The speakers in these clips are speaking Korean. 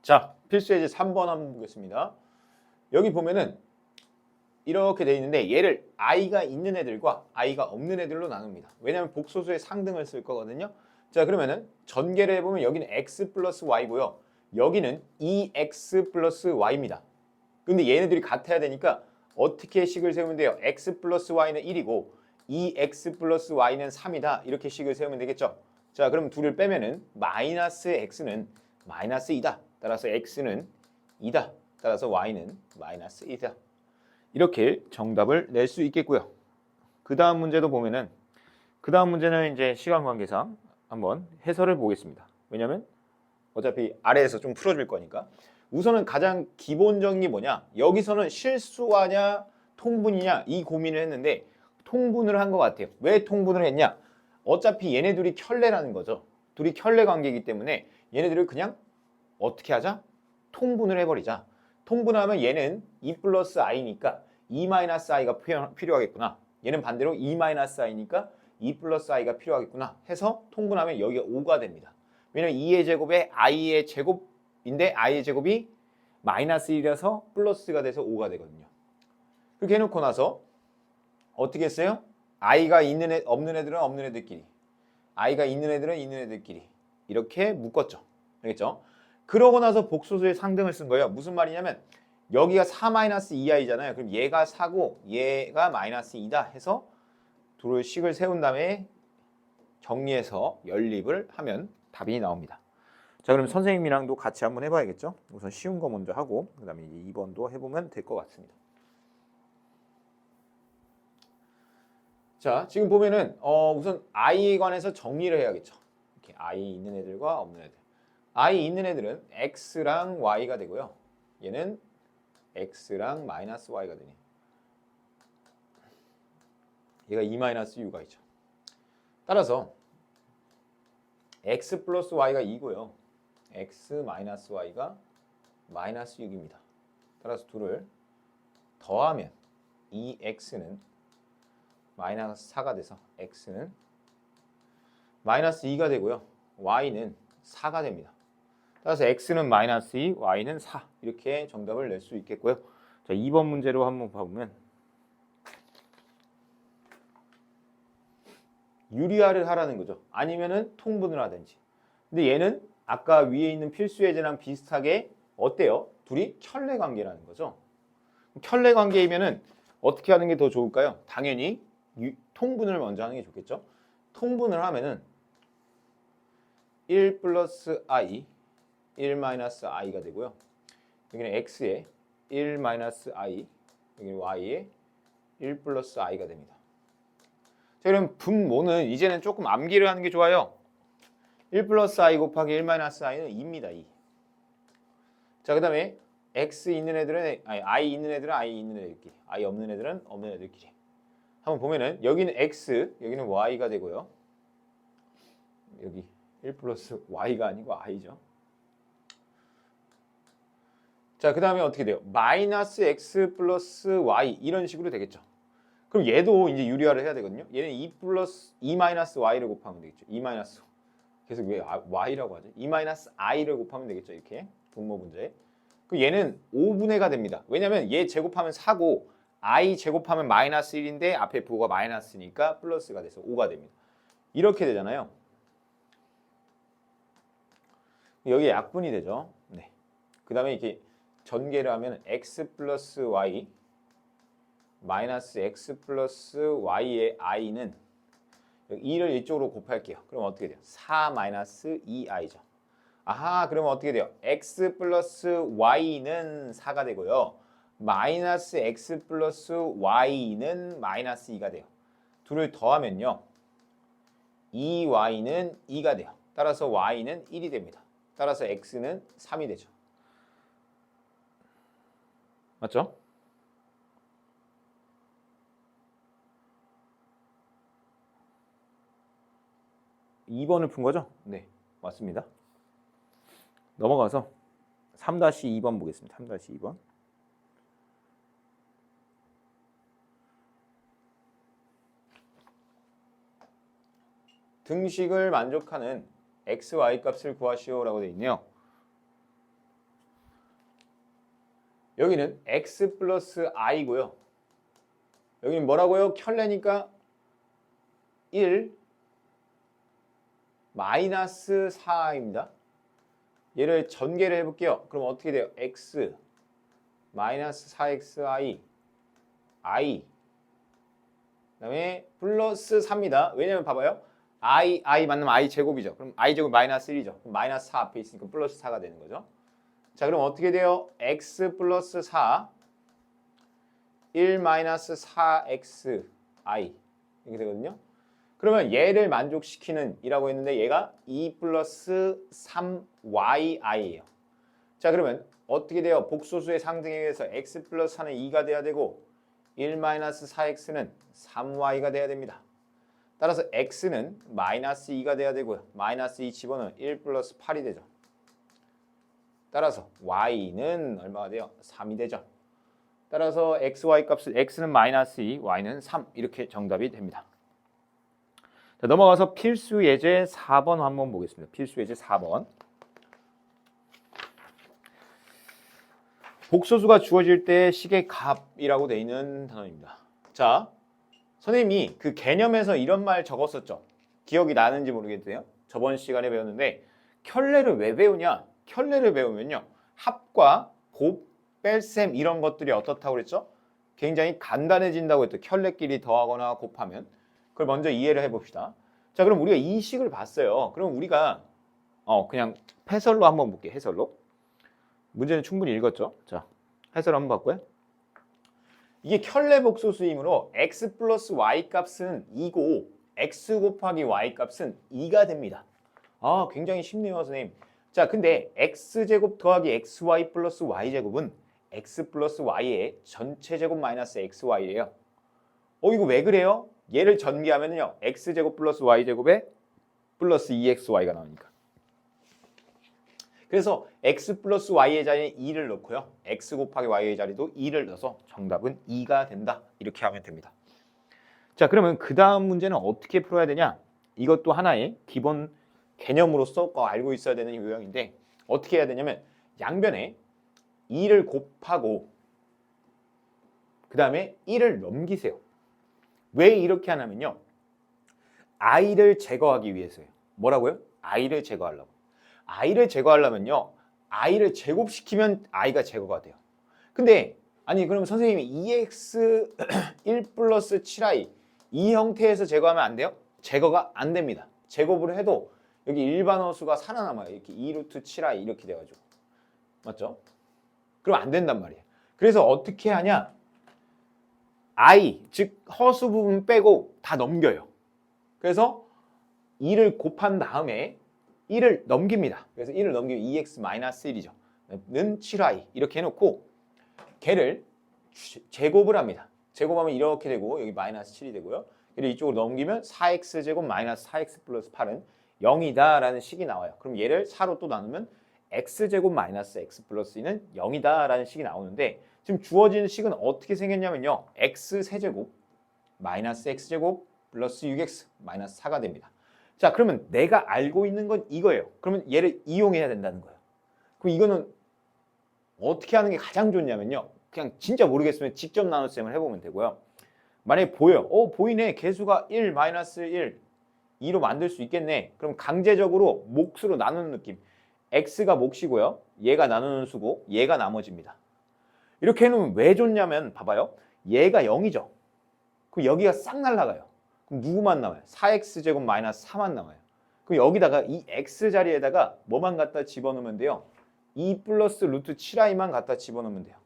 자, 필수 예제 3번 한번 보겠습니다. 여기 보면은 이렇게 돼 있는데 얘를 i가 있는 애들과 i가 없는 애들로 나눕니다. 왜냐하면 복소수의 상등을 쓸 거거든요. 자, 그러면은 전개를 해보면 여기는 x 플러스 y고요. 여기는 2x 플러스 y입니다. 근데 얘네들이 같아야 되니까 어떻게 식을 세우면 돼요? x 플러스 y는 1이고 2x 플러스 y는 3이다. 이렇게 식을 세우면 되겠죠. 자, 그럼 둘을 빼면은 마이너스 x는 마이너스 2다. 따라서 x는 2다. 따라서 y는 마이너스 2다. 이렇게 정답을 낼 수 있겠고요. 그 다음 문제도 보면은 그 다음 문제는 이제 시간 관계상 한번 해설을 보겠습니다. 왜냐면 어차피 아래에서 좀 풀어줄 거니까. 우선은 가장 기본적인 게 뭐냐? 여기서는 실수하냐 통분이냐 이 고민을 했는데 통분을 한 것 같아요. 왜 통분을 했냐? 어차피 얘네 둘이 켤레라는 거죠. 둘이 켤레 관계이기 때문에 얘네들을 그냥 어떻게 하자? 통분을 해버리자. 통분하면 얘는 2 플러스 i니까 2 마이너스 i가 필요하겠구나. 얘는 반대로 2 마이너스 i니까 2 플러스 i가 필요하겠구나 해서 통분하면 여기가 5가 됩니다. 왜냐면 2의 제곱에 i의 제곱인데 i의 제곱이 마이너스 1이라서 플러스가 돼서 5가 되거든요. 그렇게 해놓고 나서 어떻게 했어요? i가 있는 애, 없는 애들은 없는 애들끼리, i가 있는 애들은 있는 애들끼리 이렇게 묶었죠. 알겠죠? 그러고 나서 복소수의 상등을 쓴 거예요. 무슨 말이냐면 여기가 4-2i잖아요. 그럼 얘가 4고 얘가 마이너스 2다 해서 둘을 식을 세운 다음에 정리해서 연립을 하면 답이 나옵니다. 자, 그럼 선생님이랑도 같이 한번 해봐야겠죠? 우선 쉬운 거 먼저 하고 그 다음에 이제 2번도 해보면 될 것 같습니다. 자, 지금 보면은 우선 i에 관해서 정리를 해야겠죠. 이렇게 i 있는 애들과 없는 애들. i 있는 애들은 x랑 y가 되고요. 얘는 x랑 마이너스 y가 되네. 얘가 2 마이너스 u가 있죠. 따라서 x 플러스 y가 2고요. x 마이너스 y가 마이너스 6입니다. 따라서 둘을 더하면 2x는 마이너스 4가 돼서 x는 마이너스 2가 되고요. y는 4가 됩니다. 따라서 x는 마이너스 2, y는 4 이렇게 정답을 낼 수 있겠고요. 자, 2번 문제로 한번 봐보면 유리화를 하라는 거죠. 아니면은 통분을 하든지. 근데 얘는 아까 위에 있는 필수 예제랑 비슷하게 어때요? 둘이 켤레 관계라는 거죠. 켤레 관계이면은 어떻게 하는 게 더 좋을까요? 당연히 통분을 먼저 하는 게 좋겠죠. 통분을 하면은 1 플러스 i, 1 마이너스 i가 되고요. 여기는 x에 1 마이너스 i, 여기는 y에 1 플러스 i가 됩니다. 자, 그럼 분모는 이제는 조금 암기를 하는 게 좋아요. 1 플러스 i 곱하기 1 마이너스 i는 2입니다. 2. 자, 그 다음에 x 있는 애들은 i 있는 애들은 i 있는 애들끼리, i 없는 애들은 없는 애들끼리. 한번 보면은 여기는 x, 여기는 y가 되고요. 여기 1 플러스 y가 아니고 i죠. 자, 그 다음에 어떻게 돼요? 마이너스 x 플러스 y 이런 식으로 되겠죠. 그럼 얘도 이제 유리화를 해야 되거든요. 얘는 2 플러스 2 마이너스 y를 곱하면 되겠죠. 2 마이너스 계속 왜 y라고 하죠? 2 마이너스 i를 곱하면 되겠죠. 이렇게 분모 문제. 그 얘는 5분의가 됩니다. 왜냐면 얘 제곱하면 4고 i 제곱하면 마이너스 1인데 앞에 부호가 마이너스니까 플러스가 돼서 5가 됩니다. 이렇게 되잖아요. 여기에 약분이 되죠. 네. 그 다음에 이렇게 전개를 하면 x 플러스 y 마이너스 x 플러스 y의 i는 2를 이쪽으로 곱할게요. 그럼 어떻게 돼요? 4 마이너스 2i죠. 아하, 그러면 어떻게 돼요? x 플러스 y는 4가 되고요. 마이너스 x 플러스 y는 마이너스 2가 돼요. 둘을 더하면요. 2y는 2가 돼요. 따라서 y는 1이 됩니다. 따라서 x는 3이 되죠. 맞죠? (2번을) 푼 거죠? 네, 맞습니다. 넘어가서 3-2번 보겠습니다. 3-2번. 등식을 만족하는 x, y 값을 구하시오라고 되어 있네요. 여기는 x 플러스 i고요. 여기는 뭐라고요? 켤레니까 1 마이너스 4입니다. 얘를 전개를 해볼게요. 그럼 어떻게 돼요? x 마이너스 4xi i 그다음에 플러스 4입니다. 왜냐면 봐봐요. i 만나면 i 제곱이죠. 그럼 i 제곱 마이너스 1이죠. 그럼 마이너스 4 앞에 있으니까 플러스 4가 되는 거죠. 자, 그럼 어떻게 돼요? x 플러스 4 1 마이너스 4xi 이렇게 되거든요. 그러면 얘를 만족시키는 이라고 했는데 얘가 2 플러스 3yi예요. 자, 그러면 어떻게 돼요? 복소수의 상등에 의해서 x 플러스 4는 2가 돼야 되고 1 마이너스 4x는 3y가 돼야 됩니다. 따라서 x는 마이너스 2가 돼야 되고요. 마이너스 2 집어넣으면 1 플러스 8이 되죠. 따라서 y는 얼마가 돼요? 3이 되죠. 따라서 xy 값은 x는 마이너스 2, y는 3 이렇게 정답이 됩니다. 자, 넘어가서 필수 예제 4번 한번 보겠습니다. 필수 예제 4번. 복소수가 주어질 때 식의 값이라고 되어 있는 단어입니다. 자, 선생님이 그 개념에서 이런 말 적었었죠. 기억이 나는지 모르겠네요. 저번 시간에 배웠는데 켤레를 왜 배우냐? 켤레를 배우면요. 합과 곱, 뺄셈 이런 것들이 어떻다고 그랬죠? 굉장히 간단해진다고 했죠. 켤레끼리 더하거나 곱하면. 그걸 먼저 이해를 해봅시다. 자, 그럼 우리가 이 식을 봤어요. 그럼 우리가 그냥 해설로 한번 볼게요. 해설로. 문제는 충분히 읽었죠? 자, 해설 한번 봤고요. 이게 켤레 복소수이므로 x 플러스 y 값은 2고 x 곱하기 y 값은 2가 됩니다. 아, 굉장히 쉽네요, 선생님. 자, 근데 x제곱 더하기 xy 플러스 y제곱은 x 플러스 y의 전체 제곱 마이너스 xy예요. 이거 왜 그래요? 얘를 전개하면요. x제곱 플러스 y제곱에 플러스 2xy가 나오니까. 그래서 x 플러스 y의 자리에 2를 넣고요. x 곱하기 y의 자리도 2를 넣어서 정답은 2가 된다. 이렇게 하면 됩니다. 자, 그러면 그 다음 문제는 어떻게 풀어야 되냐? 이것도 하나의 기본 개념으로서 꼭 알고 있어야 되는 요령인데 어떻게 해야 되냐면 양변에 2를 곱하고 그 다음에 1을 넘기세요. 왜 이렇게 하냐면요. i를 제거하기 위해서예요. 뭐라고요? i를 제거하려고. i를 제거하려면요. i를 제곱시키면 i가 제거가 돼요. 근데 아니 그럼 선생님이 2x 1 플러스 7i 이 형태에서 제거하면 안 돼요? 제거가 안 됩니다. 제곱을 해도 여기 일반어수가 살아남아요. 이렇게 2루트 7i 이렇게 돼가지고. 맞죠? 그럼 안 된단 말이에요. 그래서 어떻게 하냐? i, 즉 허수 부분 빼고 다 넘겨요. 그래서 2를 곱한 다음에 1을 넘깁니다. 그래서 1을 넘기면 2x-1이죠. 는 7i 이렇게 해놓고 걔를 제곱을 합니다. 제곱하면 이렇게 되고 여기 마이너스 7이 되고요. 그리고 이쪽으로 넘기면 4x제곱 마이너스 4x 플러스 8은 0이다 라는 식이 나와요. 그럼 얘를 4로 또 나누면 x제곱 마이너스 x 플러스 2는 0이다 라는 식이 나오는데 지금 주어진 식은 어떻게 생겼냐면요. x세제곱 마이너스 x제곱 플러스 6x 마이너스 4가 됩니다. 자, 그러면 내가 알고 있는 건 이거예요. 그러면 얘를 이용해야 된다는 거예요. 그럼 이거는 어떻게 하는 게 가장 좋냐면요. 그냥 진짜 모르겠으면 직접 나눗셈을 해보면 되고요. 만약에 보여요. 보이네. 개수가 1, 마이너스 1, 2로 만들 수 있겠네. 그럼 강제적으로 몫으로 나누는 느낌. x가 몫이고요. 얘가 나누는 수고 얘가 나머지입니다. 이렇게 해놓으면 왜 좋냐면 봐봐요. 얘가 0이죠. 그럼 여기가 싹 날아가요. 그럼 누구만 남아요? 4x제곱 마이너스 4만 남아요. 그럼 여기다가 이 x 자리에다가 뭐만 갖다 집어넣으면 돼요? 2 플러스 루트 7i만 갖다 집어넣으면 돼요.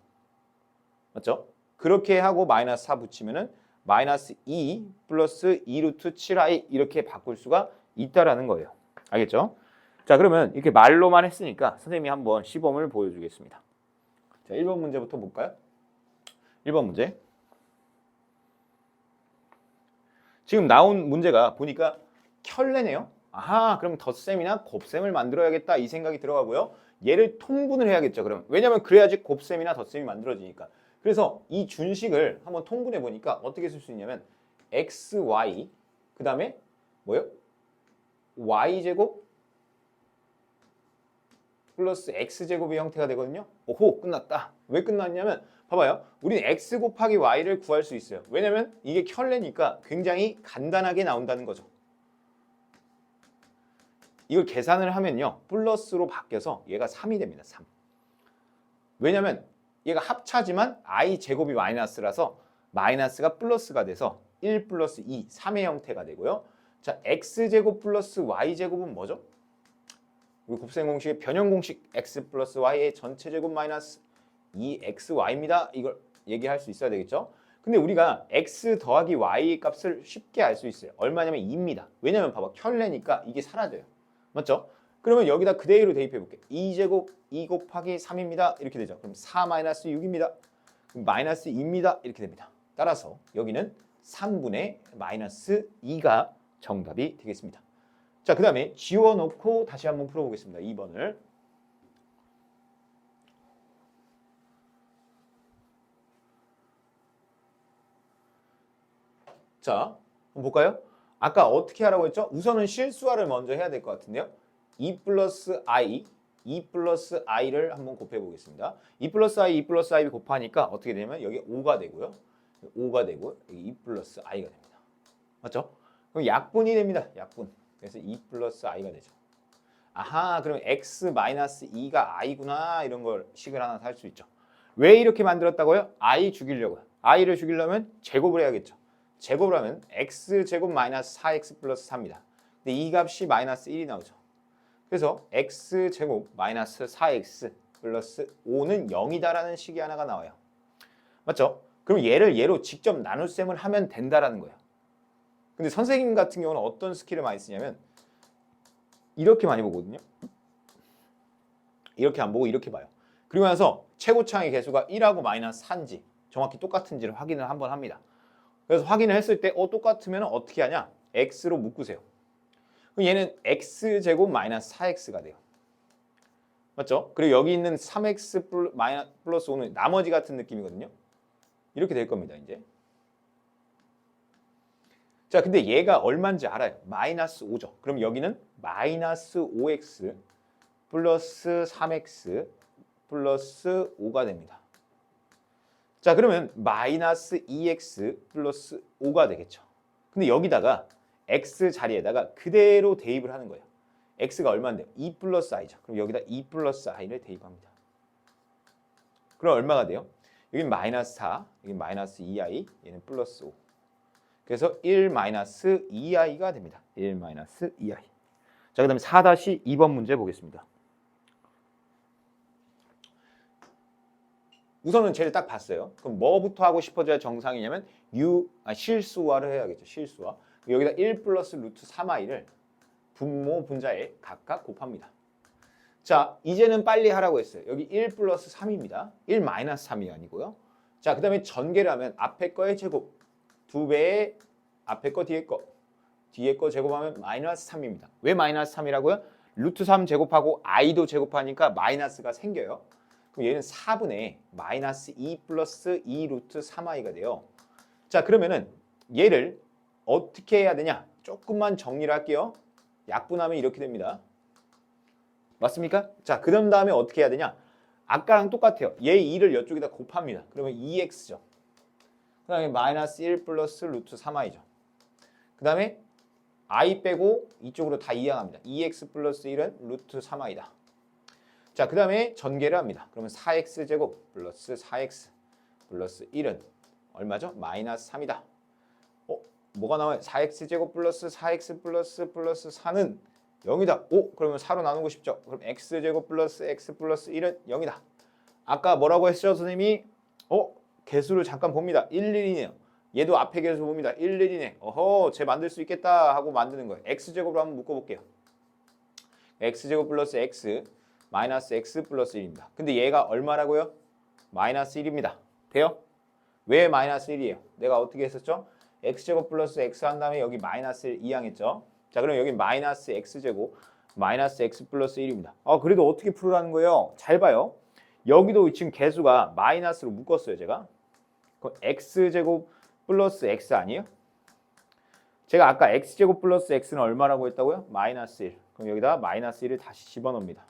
맞죠? 그렇게 하고 마이너스 4 붙이면은 마이너스 2 플러스 2 루트 7i 이렇게 바꿀 수가 있다라는 거예요. 알겠죠? 자, 그러면 이렇게 말로만 했으니까 선생님이 한번 시범을 보여주겠습니다. 자, 1번 문제부터 볼까요? 1번 문제. 지금 나온 문제가 보니까 켤레네요. 아하, 그럼 덧셈이나 곱셈을 만들어야겠다 이 생각이 들어가고요. 얘를 통분을 해야겠죠. 그럼 왜냐면 그래야지 곱셈이나 덧셈이 만들어지니까. 그래서 이 준식을 한번 통분해 보니까 어떻게 쓸 수 있냐면 xy 그 다음에 뭐요? y제곱 플러스 x제곱의 형태가 되거든요. 오호, 끝났다. 왜 끝났냐면 봐봐요. 우리는 x 곱하기 y를 구할 수 있어요. 왜냐면 이게 켤레니까 굉장히 간단하게 나온다는 거죠. 이걸 계산을 하면요. 플러스로 바뀌어서 얘가 3이 됩니다. 3. 왜냐면 얘가 합차지만 i 제곱이 마이너스라서 마이너스가 플러스가 돼서 1 플러스 2, 3의 형태가 되고요. 자, x제곱 플러스 y제곱은 뭐죠? 우리 곱셈 공식의 변형 공식 x 플러스 y의 전체 제곱 마이너스 2xy입니다. 이걸 얘기할 수 있어야 되겠죠? 근데 우리가 x 더하기 y 값을 쉽게 알 수 있어요. 얼마냐면 2입니다. 왜냐면 봐봐. 켤레니까 이게 사라져요. 맞죠? 그러면 여기다 그대로 대입해 볼게. 2제곱 2 곱하기 3입니다. 이렇게 되죠. 그럼 4 마이너스 6입니다. 그럼 마이너스 2입니다. 이렇게 됩니다. 따라서 여기는 3분의 마이너스 2가 정답이 되겠습니다. 자, 그 다음에 지워놓고 다시 한번 풀어보겠습니다. 2번을. 자, 한번 볼까요? 아까 어떻게 하라고 했죠? 우선은 실수화를 먼저 해야 될 것 같은데요. 2 플러스 i를 한번 곱해 보겠습니다. 2 플러스 i 곱하니까 어떻게 되냐면 여기 5가 되고요. 5가 되고 여기 2 플러스 i가 됩니다. 맞죠? 그럼 약분이 됩니다. 약분. 그래서 2 플러스 i가 되죠. 아하, 그럼 x 마이너스 2가 i구나 이런 걸 식을 하나 살 수 있죠. 왜 이렇게 만들었다고요? i 죽이려고요. i를 죽이려면 제곱을 해야겠죠. 제곱을 하면 x제곱 마이너스 4x 플러스 4입니다. 근데 이 값이 마이너스 1이 나오죠. 그래서 x제곱 마이너스 4x 플러스 5는 0이다라는 식이 하나가 나와요. 맞죠? 그럼 얘를 얘로 직접 나눗셈을 하면 된다라는 거예요. 근데 선생님 같은 경우는 어떤 스킬을 많이 쓰냐면 이렇게 많이 보거든요. 이렇게 안 보고 이렇게 봐요. 그리고 나서 최고차항의 개수가 1하고 마이너스 4인지 정확히 똑같은지를 확인을 한번 합니다. 그래서 확인을 했을 때 똑같으면 어떻게 하냐? x로 묶으세요. 그럼 얘는 x제곱 마이너스 4x가 돼요. 맞죠? 그리고 여기 있는 3x 플러스 5는 나머지 같은 느낌이거든요. 이렇게 될 겁니다, 이제. 자, 근데 얘가 얼마인지 알아요. 마이너스 5죠. 그럼 여기는 마이너스 5x 플러스 3x 플러스 5가 됩니다. 자, 그러면 마이너스 2x 플러스 5가 되겠죠. 근데 여기다가 x 자리에다가 그대로 대입을 하는 거예요. x가 얼마인데요? 2 플러스 i죠. 그럼 여기다 2 플러스 i를 대입합니다. 그럼 얼마가 돼요? 여긴 마이너스 4, 여긴 마이너스 2i, 얘는 플러스 5. 그래서 1 마이너스 2i가 됩니다. 1 마이너스 2i. 자, 그 다음에 4-2번 문제 보겠습니다. 우선은 쟤를 딱 봤어요. 그럼 뭐부터 하고 싶어져야 정상이냐면 실수화를 해야겠죠. 실수화. 여기다 1 플러스 루트 3i를 분모 분자에 각각 곱합니다. 자, 이제는 빨리 하라고 했어요. 여기 1 플러스 3입니다. 1 마이너스 3이 아니고요. 자, 그 다음에 전개를 하면 앞에 거의 제곱 2배의 앞에 거 뒤에 거 제곱하면 마이너스 3입니다. 왜 마이너스 3이라고요? 루트 3 제곱하고 i도 제곱하니까 마이너스가 생겨요. 그럼 얘는 4분의 마이너스 2 플러스 2 루트 3i가 돼요. 자, 그러면은 얘를 어떻게 해야 되냐? 조금만 정리를 할게요. 약분하면 이렇게 됩니다. 맞습니까? 자, 그 다음에 어떻게 해야 되냐? 아까랑 똑같아요. 얘 2를 이쪽에다 곱합니다. 그러면 2x죠. 그 다음에 마이너스 1 플러스 루트 3i죠. 그 다음에 i 빼고 이쪽으로 다 이항합니다. 2x 플러스 1은 루트 3i다. 자, 그 다음에 전개를 합니다. 그러면 4x제곱 플러스 4x 플러스 1은 얼마죠? 마이너스 3이다. 뭐가 나와요? 4x제곱 플러스 4x 플러스 4는 0이다. 그러면 4로 나누고 싶죠? 그럼 x제곱 플러스 x 플러스 1은 0이다. 아까 뭐라고 했죠, 선생님이? 개수를 잠깐 봅니다. 1, 1이네요. 얘도 앞에 개수 봅니다. 1, 1이네. 어허, 쟤 만들 수 있겠다 하고 만드는 거예요. x제곱으로 한번 묶어볼게요. x제곱 플러스 x 마이너스 x 플러스 1입니다. 근데 얘가 얼마라고요? 마이너스 1입니다. 돼요? 왜 마이너스 1이에요? 내가 어떻게 했었죠? x제곱 플러스 x 한 다음에 여기 마이너스 1 이항했죠? 자, 그럼 여기 마이너스 x제곱 마이너스 x 플러스 1입니다. 그래도 어떻게 풀으라는 거예요? 잘 봐요. 여기도 지금 개수가 마이너스로 묶었어요, 제가. 그럼 x제곱 플러스 x 아니에요? 제가 아까 x제곱 플러스 x는 얼마라고 했다고요? 마이너스 1. 그럼 여기다 마이너스 1을 다시 집어넣습니다.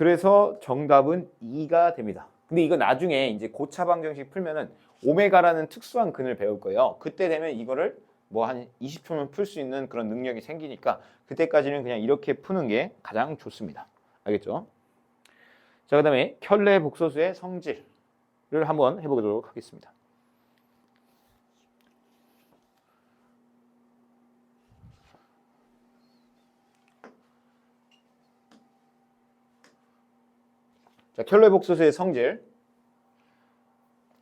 그래서 정답은 2가 됩니다. 근데 이거 나중에 이제 고차 방정식 풀면은 오메가라는 특수한 근을 배울 거예요. 그때 되면 이거를 뭐 한 20초면 풀 수 있는 그런 능력이 생기니까 그때까지는 그냥 이렇게 푸는 게 가장 좋습니다. 알겠죠? 자, 그다음에 켤레 복소수의 성질을 한번 해보도록 하겠습니다. 자, 켤레 복소수의 성질.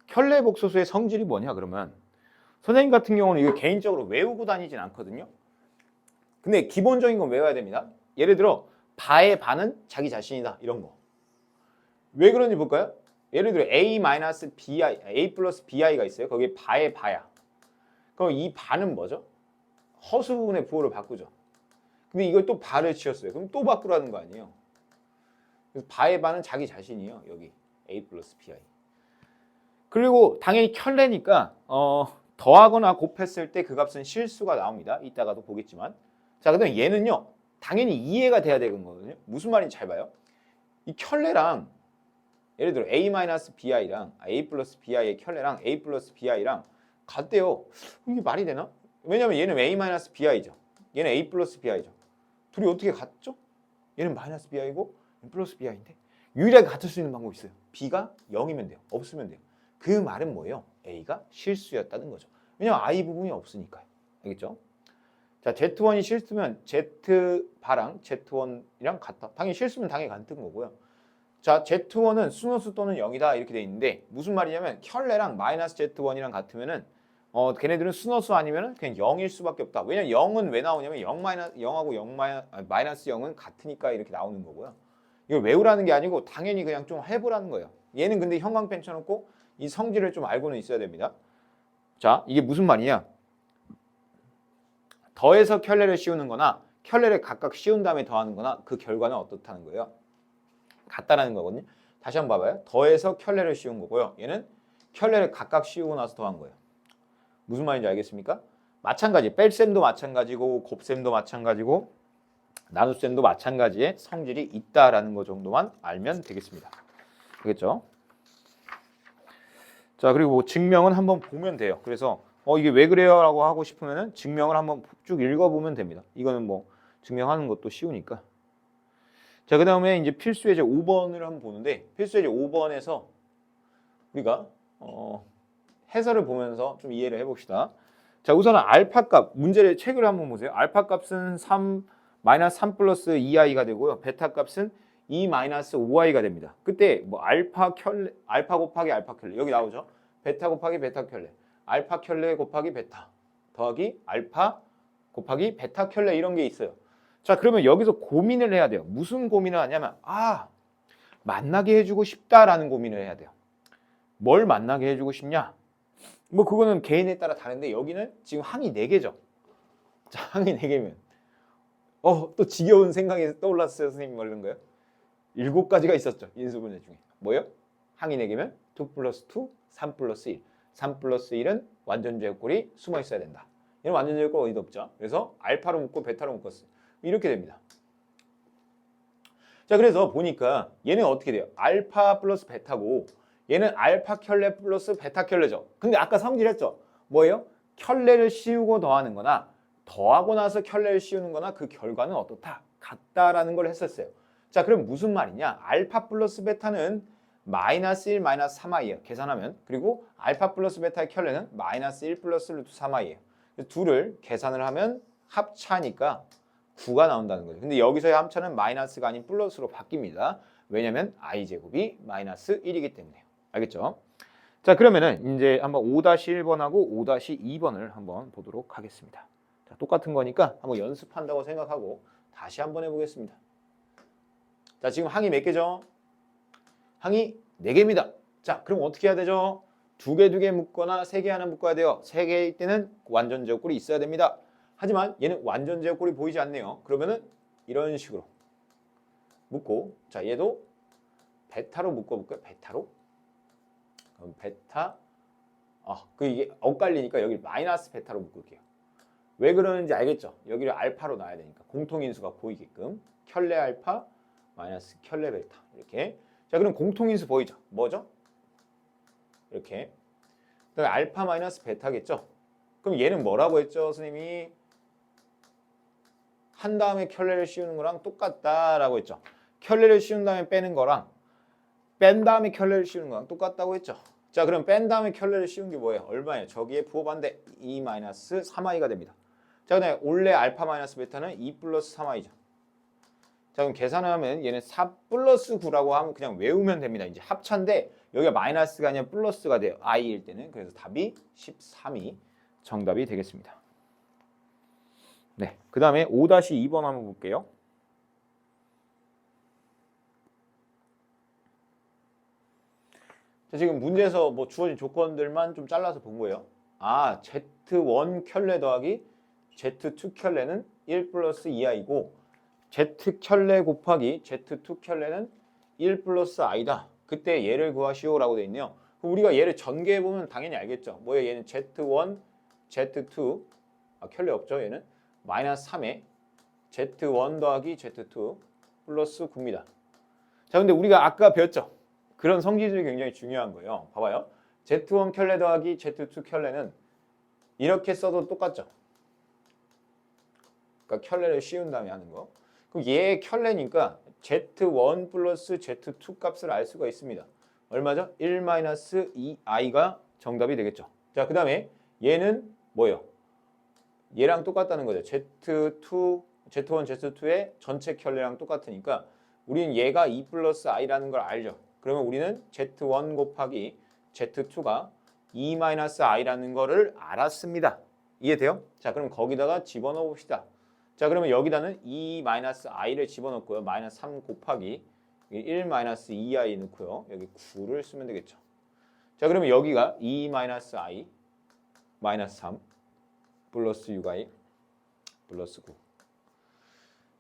켤레 복소수의 성질이 뭐냐 그러면 선생님 같은 경우는 이거 개인적으로 외우고 다니진 않거든요. 근데 기본적인 건 외워야 됩니다. 예를 들어 바의 바는 자기 자신이다 이런 거. 왜 그런지 볼까요? 예를 들어 A-BI, A 플러스 BI가 있어요. 거기에 바의 바야. 그럼 이 바는 뭐죠? 허수분의 부호를 바꾸죠. 근데 이걸 또 바를 지었어요. 그럼 또 바꾸라는 거 아니에요. 그래서 바의 바는 자기 자신이에요. 여기 A 플러스 BI. 그리고 당연히 켤레니까 더하거나 곱했을 때 그 값은 실수가 나옵니다. 이따가도 보겠지만. 자, 그다음 얘는요. 당연히 이해가 돼야 되는 거거든요. 무슨 말인지 잘 봐요. 이 켤레랑 예를 들어 A-BI랑 A 플러스 BI의 켤레랑 A 플러스 BI랑 같대요. 이게 말이 되나? 왜냐면 얘는 A-BI죠. 얘는 A 플러스 BI죠. 둘이 어떻게 같죠? 얘는 마이너스 BI고 얘는 플러스 BI인데 유일하게 같을 수 있는 방법이 있어요. B가 0이면 돼요. 없으면 돼요. 그 말은 뭐예요? A가 실수였다는 거죠. 왜냐면 I 부분이 없으니까요. 알겠죠? 자, Z1이 실수면 Z바랑 Z1이랑 같다. 당연히 실수면 당연히 같은 거고요. 자, Z1은 순호수 또는 0이다 이렇게 돼 있는데 무슨 말이냐면 켤레랑 마이너스 Z1이랑 같으면은 걔네들은 순호수 아니면은 그냥 0일 수밖에 없다. 왜냐면 0은 왜 나오냐면 0하고 마이너스 0은 같으니까 이렇게 나오는 거고요. 이걸 외우라는 게 아니고 당연히 그냥 좀 해보라는 거예요. 얘는 근데 형광펜 쳐놓고 이 성질을 좀 알고는 있어야 됩니다. 자, 이게 무슨 말이냐? 더해서 켤레를 씌우는 거나 켤레를 각각 씌운 다음에 더하는 거나 그 결과는 어떻다는 거예요? 같다라는 거거든요. 다시 한번 봐봐요. 더해서 켤레를 씌운 거고요. 얘는 켤레를 각각 씌우고 나서 더한 거예요. 무슨 말인지 알겠습니까? 마찬가지, 뺄셈도 마찬가지고 곱셈도 마찬가지고 나눗셈도 마찬가지의 성질이 있다라는 거 정도만 알면 되겠습니다. 알겠죠? 자, 그리고 뭐 증명은 한번 보면 돼요. 그래서 이게 왜 그래요? 라고 하고 싶으면은 증명을 한번 쭉 읽어보면 됩니다. 이거는 뭐 증명하는 것도 쉬우니까. 자, 그 다음에 이제 필수 예제 5번을 한번 보는데 필수 예제 5번에서 우리가 해설을 보면서 좀 이해를 해봅시다. 자, 우선은 알파 값 문제를 책을 한번 보세요. 알파 값은 3 플러스 2i가 되고요. 베타 값은 2 마이너스 5i가 됩니다. 그때 뭐 알파 곱하기 알파 켤레 여기 나오죠. 베타 곱하기 베타 켤레, 알파 켤레 곱하기 베타 더하기 알파 곱하기 베타 켤레 이런 게 있어요. 자, 그러면 여기서 고민을 해야 돼요. 무슨 고민을 하냐면 만나게 해주고 싶다라는 고민을 해야 돼요. 뭘 만나게 해주고 싶냐? 뭐 그거는 개인에 따라 다른데 여기는 지금 항이 4개죠. 자, 항이 4개면 또 지겨운 생각이 떠올랐어요. 선생님 뭐 이런 거요? 7가지가 있었죠. 인수분해 중에. 뭐요? 항이 4개면 2 플러스 2, 3 플러스 1. 3 플러스 1은 완전 제곱꼴이 숨어 있어야 된다. 얘는 완전 제곱꼴 어디도 없죠. 그래서 알파로 묶고 베타로 묶었어요. 이렇게 됩니다. 자, 그래서 보니까 얘는 어떻게 돼요? 알파 플러스 베타고 얘는 알파 켤레 플러스 베타 켤레죠. 근데 아까 성질했죠? 뭐예요? 켤레를 씌우고 더하는 거나 더하고 나서 켤레를 씌우는 거나 그 결과는 어떻다? 같다라는 걸 했었어요. 자, 그럼 무슨 말이냐? 알파 플러스 베타는 마이너스 1 마이너스 3i예요. 계산하면. 그리고 알파 플러스 베타의 켤레는 마이너스 1 플러스 루트 3i예요. 둘을 계산을 하면 합차니까 9가 나온다는 거죠. 근데 여기서의 합차는 마이너스가 아닌 플러스로 바뀝니다. 왜냐면 i제곱이 마이너스 1이기 때문에요. 알겠죠? 자, 그러면은 이제 한번 5-1번하고 5-2번을 한번 보도록 하겠습니다. 자, 똑같은 거니까 한번 연습한다고 생각하고 다시 한번 해보겠습니다. 자, 지금 항이 몇 개죠? 항이 4개입니다. 자, 그럼 어떻게 해야 되죠? 2개 묶거나 3개 하나 묶어야 돼요. 3개일 때는 완전 제곱꼴이 있어야 됩니다. 하지만 얘는 완전 제곱꼴이 보이지 않네요. 그러면은 이런 식으로 묶고, 자, 얘도 베타로 묶어볼까요? 베타로? 그럼 베타, 이게 엇갈리니까 여기 마이너스 베타로 묶을게요. 왜 그러는지 알겠죠? 여기를 알파로 놔야 되니까 공통인수가 보이게끔 켤레 알파 마이너스 켤레 베타 이렇게. 자, 그럼 공통인수 보이죠? 뭐죠? 이렇게. 그다음에 알파 마이너스 베타겠죠? 그럼 얘는 뭐라고 했죠? 선생님이 한 다음에 켤레를 씌우는 거랑 똑같다라고 했죠. 켤레를 씌운 다음에 빼는 거랑 뺀 다음에 켤레를 씌우는 거랑 똑같다고 했죠. 자, 그럼 뺀 다음에 켤레를 씌운 게 뭐예요? 얼마예요? 저기에 부호반대 2 마이너스 3i가 됩니다. 자, 그다음에 원래 알파 마이너스 베타는 2 플러스 3i죠. 자, 그럼 계산을 하면 얘는 4 플러스 9라고 하면 그냥 외우면 됩니다. 이제 합차인데 여기가 마이너스가 아니라 플러스가 돼요. i일 때는. 그래서 답이 13이 정답이 되겠습니다. 네, 그 다음에 5-2번 한번 볼게요. 자, 지금 문제에서 뭐 주어진 조건들만 좀 잘라서 본 거예요. 아, Z1 켤레 더하기 Z2 켤레는 1 플러스 2i고 Z 켤레 곱하기 Z2 켤레는 1 플러스 i다. 그때 얘를 구하시오라고 돼 있네요. 그럼 우리가 얘를 전개해보면 당연히 알겠죠. 뭐예요? 얘는 Z1, Z2, 켤레 없죠 얘는? 마이너스 3에 Z1 더하기 Z2 플러스 9입니다. 자, 근데 우리가 아까 배웠죠? 그런 성질들이 굉장히 중요한 거예요. 봐봐요. Z1 켤레 더하기 Z2 켤레는 이렇게 써도 똑같죠? 그러니까 켤레를 씌운 다음에 하는 거. 그럼 얘 켤레니까 Z1 플러스 Z2 값을 알 수가 있습니다. 얼마죠? 1 마이너스 2i가 정답이 되겠죠. 자, 그 다음에 얘는 뭐예요? 얘랑 똑같다는 거죠. Z1, Z2의 전체 켤레랑 똑같으니까 우리는 얘가 2 플러스 i라는 걸 알죠. 그러면 우리는 Z1 곱하기 Z2가 2 마이너스 i라는 거를 알았습니다. 이해돼요? 자, 그럼 거기다가 집어넣어 봅시다. 자, 그러면 여기다는 2 마이너스 i를 집어넣고요. 마이너스 3 곱하기 1 마이너스 2i 넣고요. 여기 9를 쓰면 되겠죠. 자, 그러면 여기가 2 마이너스 i 마이너스 3 플러스 6i 플러스 9.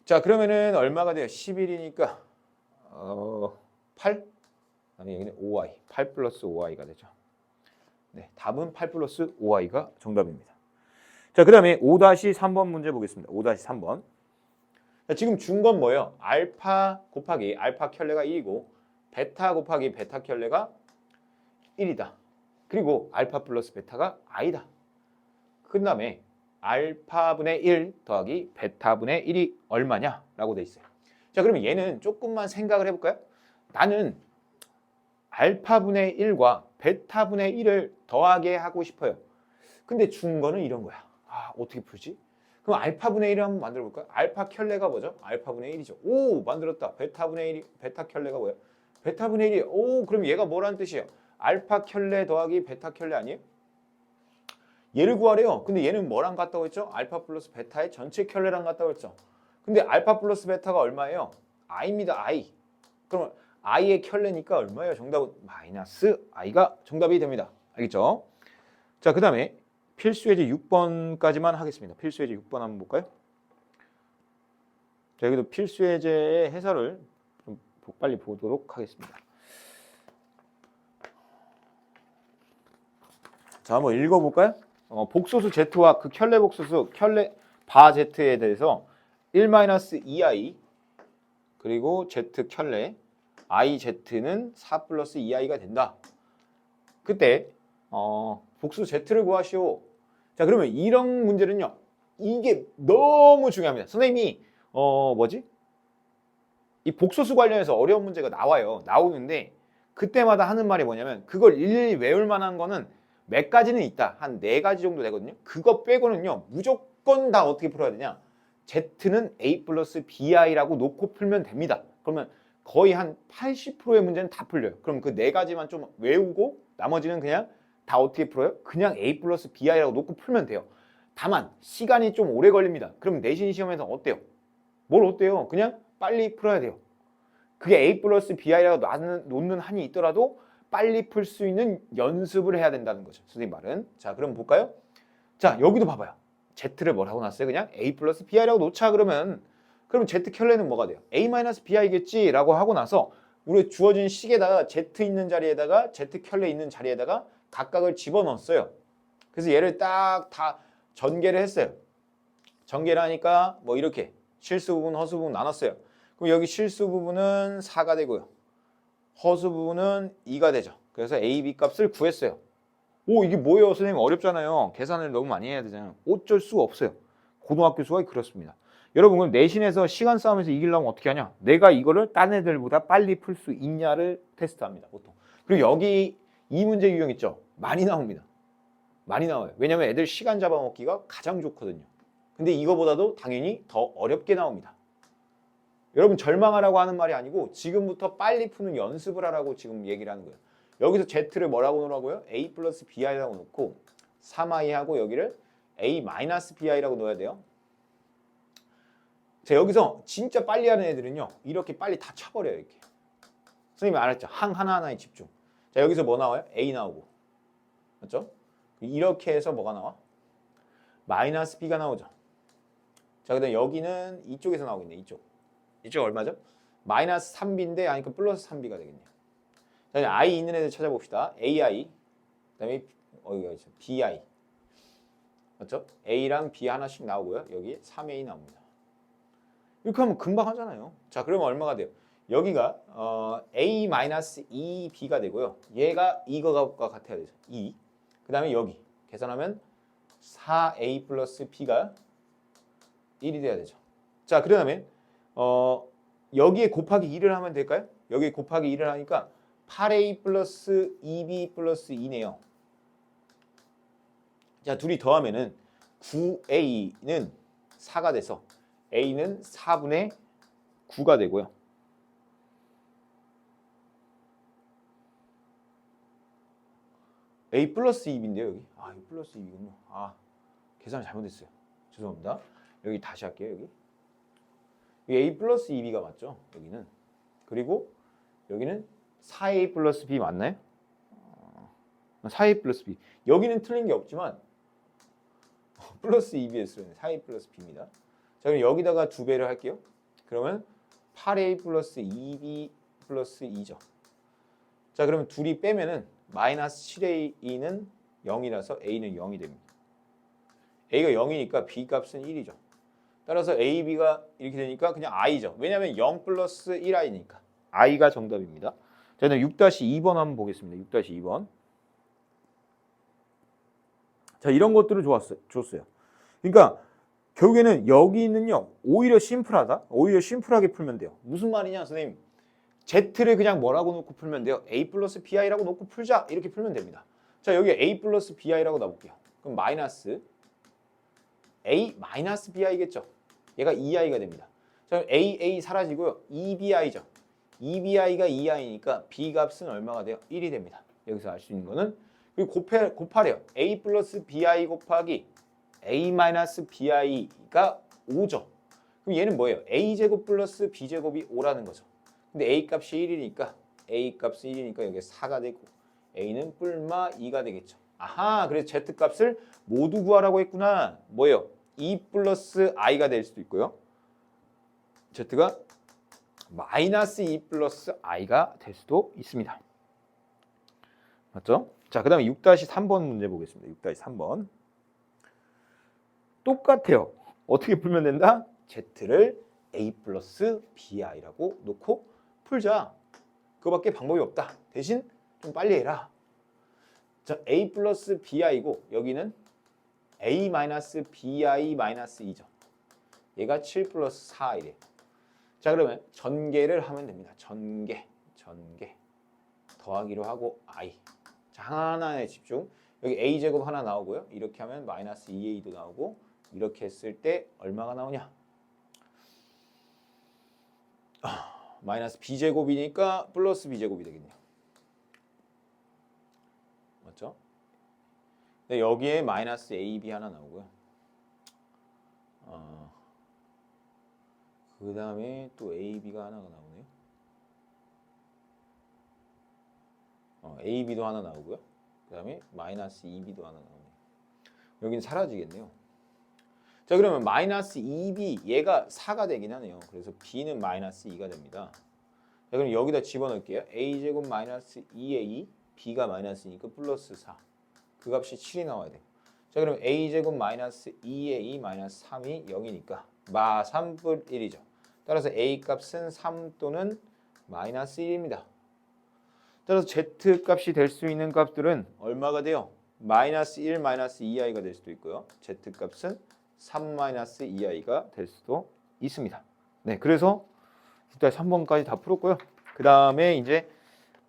자, 그러면은 얼마가 돼요? 11이니까 8? 아니, 여기는 5i. 8 플러스 5i가 되죠. 네, 답은 8 플러스 5i가 정답입니다. 자, 그 다음에 5-3번 문제 보겠습니다. 5-3번. 자, 지금 준 건 뭐예요? 알파 곱하기 알파 켤레가 1이고 베타 곱하기 베타 켤레가 1이다. 그리고 알파 플러스 베타가 i다. 그 다음에 알파분의 1 더하기 베타분의 1이 얼마냐? 라고 돼 있어요. 자, 그러면 얘는 조금만 생각을 해볼까요? 나는 알파분의 1과 베타분의 1을 더하게 하고 싶어요. 근데 준 거는 이런 거야. 아, 어떻게 풀지? 그럼 알파분의 1을 한번 만들어 볼까요? 알파 켤레가 뭐죠? 알파분의 1이죠. 오, 만들었다. 베타분의 1이, 베타 켤레가 뭐예요? 베타분의 1이, 오, 그럼 얘가 뭐라는 뜻이에요? 알파 켤레 더하기 베타 켤레 아니에요? 얘를 구하래요. 근데 얘는 뭐랑 같다고 했죠? 알파 플러스 베타의 전체 켤레랑 같다고 했죠. 근데 알파 플러스 베타가 얼마예요? i입니다. i. 그러면 i의 켤레니까 얼마예요? 정답은 마이너스 i가 정답이 됩니다. 알겠죠? 자, 그 다음에 필수 예제 6번까지만 하겠습니다. 필수 예제 6번 한번 볼까요? 자, 여기도 필수 예제의 해설을 좀 빨리 보도록 하겠습니다. 자, 한번 읽어볼까요? 복소수 Z와 그 켤레 복소수 켤레 바 Z에 대해서 1-2i 그리고 Z 켤레 iZ는 4 플러스 2i가 된다. 그때 복수 Z를 구하시오. 자, 그러면 이런 문제는요. 이게 너무 중요합니다. 선생님이 이 복소수 관련해서 어려운 문제가 나와요. 나오는데 그때마다 하는 말이 뭐냐면 그걸 일일이 외울 만한 거는 몇 가지는 있다. 한 4가지 정도 되거든요. 그거 빼고는요. 무조건 다 어떻게 풀어야 되냐. Z는 A 플러스 BI라고 놓고 풀면 됩니다. 그러면 거의 한 80%의 문제는 다 풀려요. 그럼 그 4가지만 좀 외우고 나머지는 그냥 다 어떻게 풀어요? 그냥 A 플러스 BI라고 놓고 풀면 돼요. 다만 시간이 좀 오래 걸립니다. 그럼 내신 시험에서 어때요? 뭘 어때요? 그냥 빨리 풀어야 돼요. 그게 A 플러스 BI라고 놓는 한이 있더라도 빨리 풀 수 있는 연습을 해야 된다는 거죠. 선생님 말은. 자, 그럼 볼까요? 자, 여기도 봐봐요. Z를 뭐라고 놨어요? 그냥 A 플러스 BI라고 놓자 그러면 Z 켤레는 뭐가 돼요? A 마이너스 BI겠지 라고 하고 나서 우리 주어진 식에다가 Z 있는 자리에다가 Z 켤레 있는 자리에다가 각각을 집어넣었어요. 그래서 얘를 딱 다 전개를 했어요. 전개를 하니까 뭐 이렇게 실수 부분, 허수 부분 나눴어요. 그럼 여기 실수 부분은 4가 되고요. 허수 부분은 2가 되죠. 그래서 A, B 값을 구했어요. 오, 이게 뭐예요? 선생님 어렵잖아요. 계산을 너무 많이 해야 되잖아요. 어쩔 수가 없어요. 고등학교 수학이 그렇습니다. 여러분 그럼 내신에서 시간 싸움에서 이기려면 어떻게 하냐? 내가 이거를 딴 애들보다 빨리 풀 수 있냐를 테스트합니다. 보통. 그리고 여기 이 문제 유형 있죠? 많이 나옵니다. 많이 나와요. 왜냐면 애들 시간 잡아먹기가 가장 좋거든요. 근데 이거보다도 당연히 더 어렵게 나옵니다. 여러분 절망하라고 하는 말이 아니고 지금부터 빨리 푸는 연습을 하라고 지금 얘기를 하는 거예요. 여기서 Z를 뭐라고 놓으라고요? A 플러스 BI라고 놓고 3i하고 여기를 A 마이너스 BI라고 넣어야 돼요. 자, 여기서 진짜 빨리 하는 애들은요. 이렇게 빨리 다 쳐버려요. 이렇게. 선생님이 알았죠? 항 하나하나에 집중. 자, 여기서 뭐 나와요? A 나오고. 맞죠? 이렇게 해서 뭐가 나와? 마이너스 B가 나오죠. 자, 그다음 여기는 이쪽에서 나오겠네. 이쪽 얼마죠? 마이너스 3B인데 아니까 플러스 3B가 되겠네요. 자, I 있는 애들 찾아봅시다. AI, 그다음에 여기가 있죠. BI, 맞죠? A랑 B 하나씩 나오고요. 여기 3A 나옵니다. 이렇게 하면 금방 하잖아요. 자, 그러면 얼마가 돼요? 여기가 A-2B가 되고요. 얘가 이거가 같아야 되죠. 2. 그 다음에 여기 계산하면 4A 플러스 B가 1이 돼야 되죠. 자, 그 다음에 여기에 곱하기 2를 하면 될까요? 여기에 곱하기 2를 하니까 8A 플러스 2B 플러스 2네요. 자, 둘이 더하면은 9A는 4가 돼서 A는 4분의 9가 되고요. A 플러스 2B인데요, 여기. 아, 이 플러스 2B군요. 아, 계산을 잘못했어요. 죄송합니다. 여기 다시 할게요, 여기. A 플러스 2B가 맞죠? 여기는. 그리고 여기는 4A 플러스 B 맞나요? 4A 플러스 B. 여기는 틀린 게 없지만 플러스 2B였어요. 4A 플러스 B입니다. 자, 그럼 여기다가 2배를 할게요. 그러면 8A 플러스 2B 플러스 2죠. 자, 그러면 둘이 빼면은 마이너스 7A는 0이라서 A는 0이 됩니다. A가 0이니까 B 값은 1이죠. 따라서 A, B가 이렇게 되니까 그냥 I죠. 왜냐하면 0 플러스 1I니까. I가 정답입니다. 자, 저는 6-2번 한번 보겠습니다. 6-2번. 자, 이런 것들을 줬어요. 그러니까 결국에는 여기는요. 오히려 심플하다. 오히려 심플하게 풀면 돼요. 무슨 말이냐, 선생님? Z를 그냥 뭐라고 놓고 풀면 돼요? A 플러스 BI라고 놓고 풀자. 이렇게 풀면 됩니다. 자, 여기 A 플러스 BI라고 놔볼게요. 그럼 마이너스 A 마이너스 BI겠죠. 얘가 2i가 됩니다. 자, 그럼 A 사라지고요. 2BI죠. 2BI가 2i니까 B 값은 얼마가 돼요? 1이 됩니다. 여기서 알 수 있는 거는 그리고 곱하래요. A 플러스 BI 곱하기 A 마이너스 BI가 5죠. 그럼 얘는 뭐예요? A제곱 플러스 B제곱이 5라는 거죠. 근데 A 값이 1이니까 A 값이 1이니까 여기 4가 되고 A는 뿔마 2가 되겠죠. 아하, 그래서 Z 값을 모두 구하라고 했구나. 뭐예요? 2 플러스 I가 될 수도 있고요. Z가 마이너스 2 플러스 I가 될 수도 있습니다. 맞죠? 자, 그 다음에 6-3번 문제 보겠습니다. 6-3번. 똑같아요. 어떻게 풀면 된다? Z를 A 플러스 BI라고 놓고 풀자. 그거밖에 방법이 없다. 대신 좀 빨리 해라. 자, A 플러스 BI고 여기는 A 마이너스 BI 마이너스 2죠. 얘가 7 플러스 4이래요. 자, 그러면 전개를 하면 됩니다. 전개 더하기로 하고 I. 자, 하나하나에 집중. 여기 A제곱 하나 나오고요. 이렇게 하면 마이너스 2A도 나오고 이렇게 했을 때 얼마가 나오냐? 마이너스 B제곱이니까 플러스 B제곱이 되겠네요. 맞죠? 근데 여기에 마이너스 AB 하나 나오고요. 그 다음에 또 AB가 하나가 나오네요. AB도 하나 나오고요. 그 다음에 마이너스 2B도 하나 나오네요. 여기는 사라지겠네요. 자, 그러면 마이너스 2B 얘가 4가 되긴 하네요. 그래서 B는 마이너스 2가 됩니다. 자, 그럼 여기다 집어넣을게요. A제곱 마이너스 2A B가 마이너스니까 플러스 4. 그 값이 7이 나와야 돼요. 자, 그럼 A제곱 마이너스 2A 마이너스 3이 0이니까 마 3뿔 1이죠. 따라서 a 값은 3 또는 마이너스 1입니다. 따라서 z 값이 될 수 있는 값들은 얼마가 돼요? 마이너스 1, 마이너스 2i가 될 수도 있고요. z 값은 3 마이너스 2i가 될 수도 있습니다. 네, 그래서 일단 3번까지 다 풀었고요. 그 다음에 이제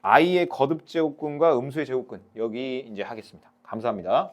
i의 거듭 제곱근과 음수의 제곱근 여기 이제 하겠습니다. 감사합니다.